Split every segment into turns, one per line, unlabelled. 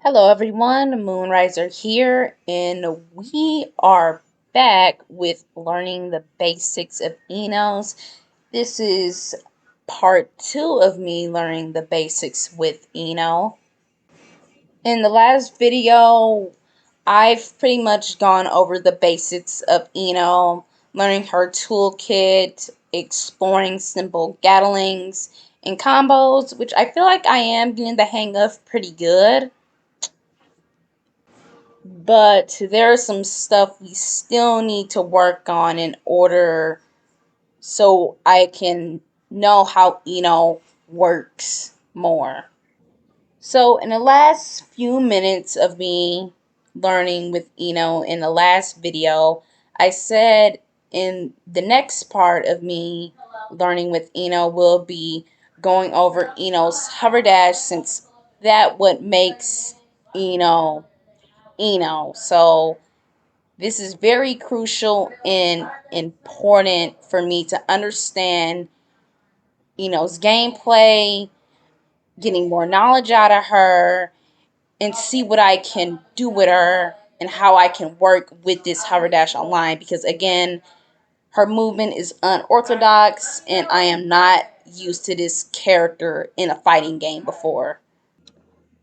Hello everyone, Moonriser here, and we are back with learning the basics of Enos. This is part 2 of me learning the basics with Eno. In the last video, I've pretty much gone over the basics of Eno, learning her toolkit, exploring simple gattlings and combos, which I feel like I am getting the hang of pretty good. But there's some stuff we still need to work on in order so I can know how Eno works more. So in the last few minutes of me learning with Eno in the last video, I said in the next part of me learning with Eno will be going over Eno's hover dash, since that what makes Eno Eno. So this is very crucial and important for me to understand Eno's gameplay, getting more knowledge out of her, and see what I can do with her and how I can work with this hover dash online, because again, her movement is unorthodox and I am not used to this character in a fighting game before.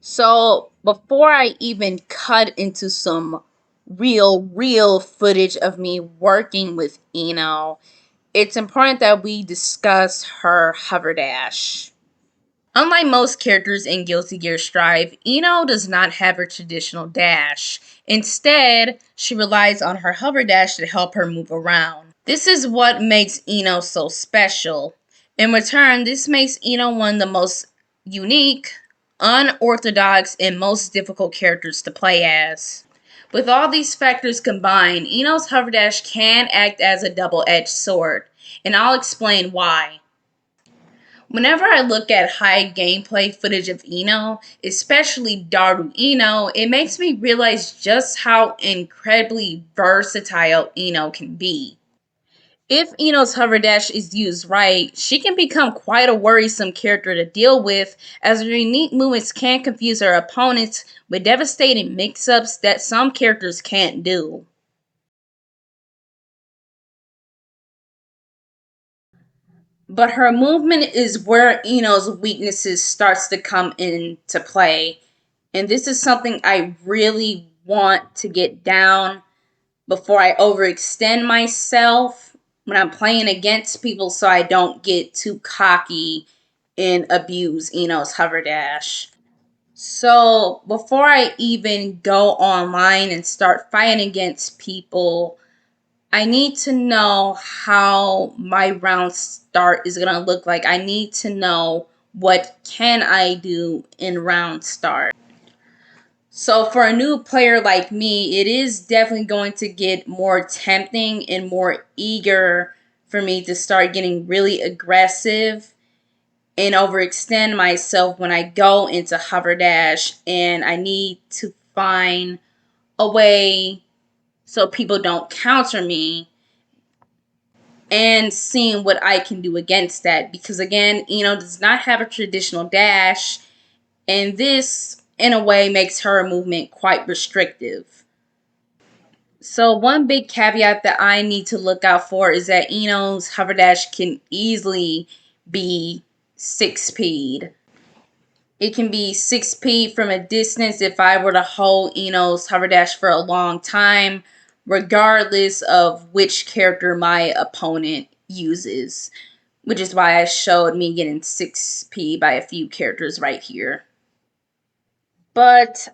So before I even cut into some real footage of me working with Eno, it's important that we discuss her hover dash. Unlike most characters in Guilty Gear Strive, Eno does not have a traditional dash. Instead, she relies on her hover dash to help her move around. This is what makes Eno so special. In return, this makes Eno one of the most unique, unorthodox, and most difficult characters to play as. With all these factors combined, Eno's hover dash can act as a double-edged sword, and I'll explain why. Whenever I look at high gameplay footage of Eno, especially Daru Eno, it makes me realize just how incredibly versatile Eno can be. If Eno's hover dash is used right, she can become quite a worrisome character to deal with, as her unique movements can confuse her opponents with devastating mix-ups that some characters can't do. But her movement is where Eno's weaknesses starts to come into play. And this is something I really want to get down before I overextend myself when I'm playing against people, so I don't get too cocky and abuse Eno's hover dash. So before I even go online and start fighting against people, I need to know how my round start is going to look like. I need to know what can I do in round start. So for a new player like me, it is definitely going to get more tempting and more eager for me to start getting really aggressive and overextend myself when I go into hover dash, and I need to find a way so people don't counter me, and seeing what I can do against that, because again, Eno does not have a traditional dash, and this in a way makes her movement quite restrictive. So one big caveat that I need to look out for is that Eno's hover dash can easily be 6P'd. It can be 6P from a distance if I were to hold Eno's hover dash for a long time, regardless of which character my opponent uses, which is why I showed me getting 6P by a few characters right here. But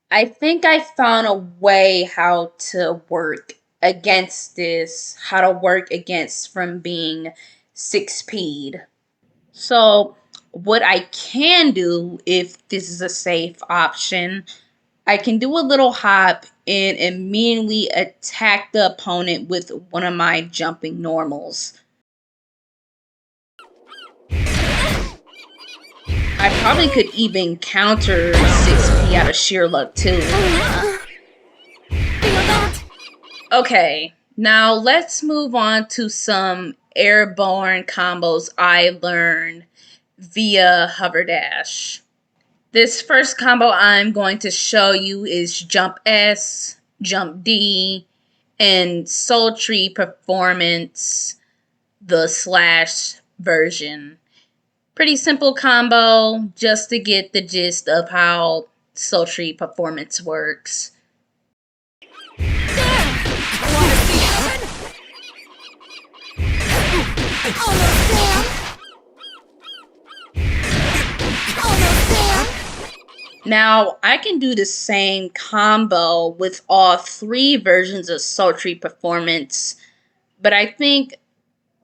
I think I found a way how to work against this, how to work against from being 6P'd. So what I can do, if this is a safe option, I can do a little hop and immediately attack the opponent with one of my jumping normals. I probably could even counter 6P out of sheer luck too. Okay, now let's move on to some airborne combos I learned via hover dash. This first combo I'm going to show you is Jump S, Jump D, and Sultry Performance, the slash version. Pretty simple combo just to get the gist of how Sultry Performance works. Now, I can do the same combo with all three versions of Sultry Performance, but I think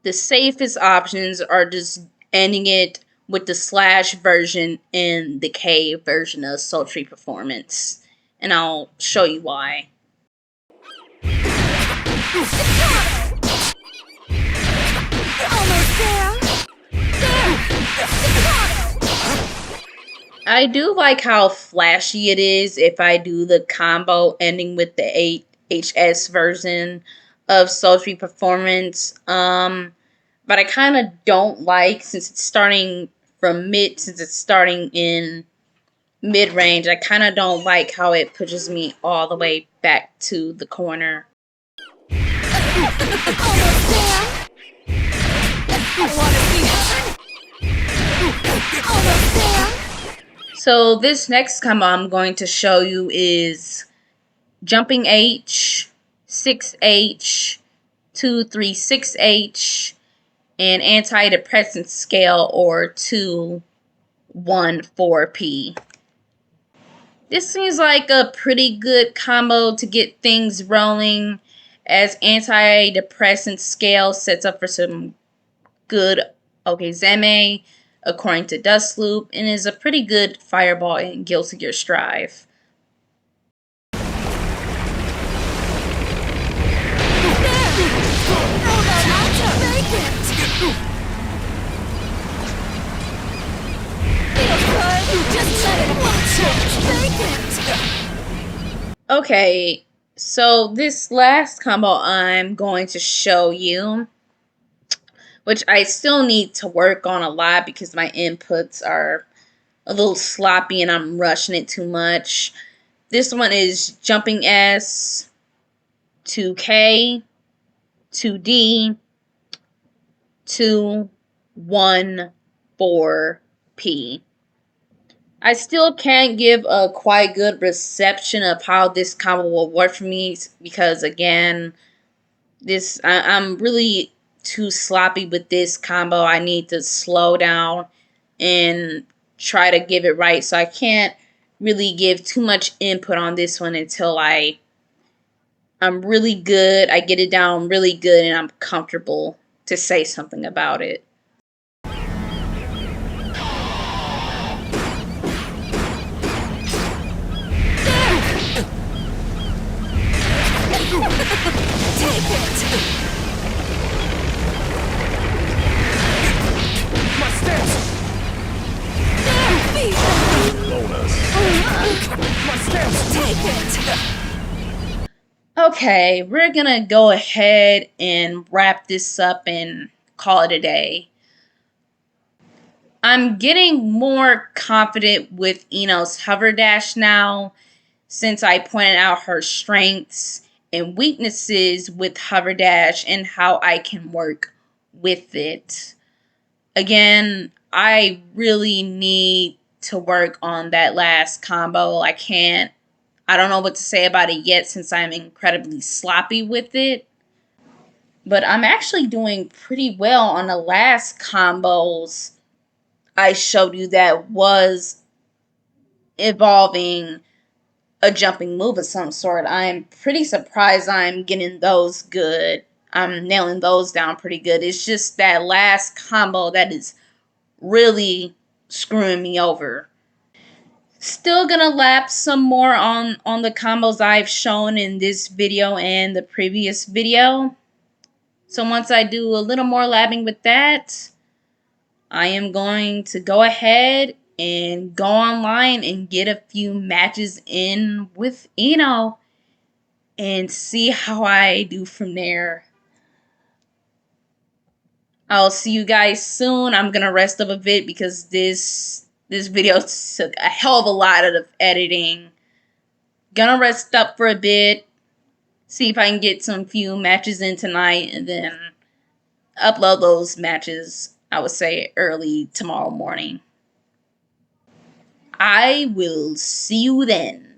the safest options are just ending it with the slash version and the K version of Sultry Performance. And I'll show you why. I do like how flashy it is if I do the combo ending with the 8HS version of Sultry Performance. But I kind of don't like, since it's starting in mid-range, I kind of don't like how it pushes me all the way back to the corner. So this next combo I'm going to show you is Jumping H, 6H, 2-3-6H, and Antidepressant Scale, or 2-1-4P. This seems like a pretty good combo to get things rolling, as Antidepressant Scale sets up for some good Okizeme, according to Dust Loop, and is a pretty good fireball in Guilty Gear Strive. Okay, so this last combo I'm going to show you, which I still need to work on a lot because my inputs are a little sloppy and I'm rushing it too much. This one is Jumping S, 2K, 2D, 2-1-4P. I still can't give a quite good reception of how this combo will work for me because, again, I'm really too sloppy with this combo. I need to slow down and try to give it right. So I can't really give too much input on this one until I'm really good. I get it down really good and I'm comfortable to say something about it.
Take it! My steps! Bonus! My steps! Take it!
Okay, we're gonna go ahead and wrap this up and call it a day. I'm getting more confident with Ino's hover dash now, since I pointed out her strengths and weaknesses with hover dash and how I can work with it. Again, I really need to work on that last combo. I don't know what to say about it yet since I'm incredibly sloppy with it. But I'm actually doing pretty well on the last combos I showed you that was involving a jumping move of some sort. I'm pretty surprised I'm getting those good. I'm nailing those down pretty good. It's just that last combo that is really screwing me over. Still gonna lap some more on the combos I've shown in this video and the previous video. So once I do a little more lapping with that, I am going to go ahead and go online and get a few matches in with Ino and see how I do from there. I'll see you guys soon. I'm gonna rest up a bit because this This video took a hell of a lot of editing. Gonna rest up for a bit. See if I can get some few matches in tonight, and then upload those matches, I would say, early tomorrow morning. I will see you then.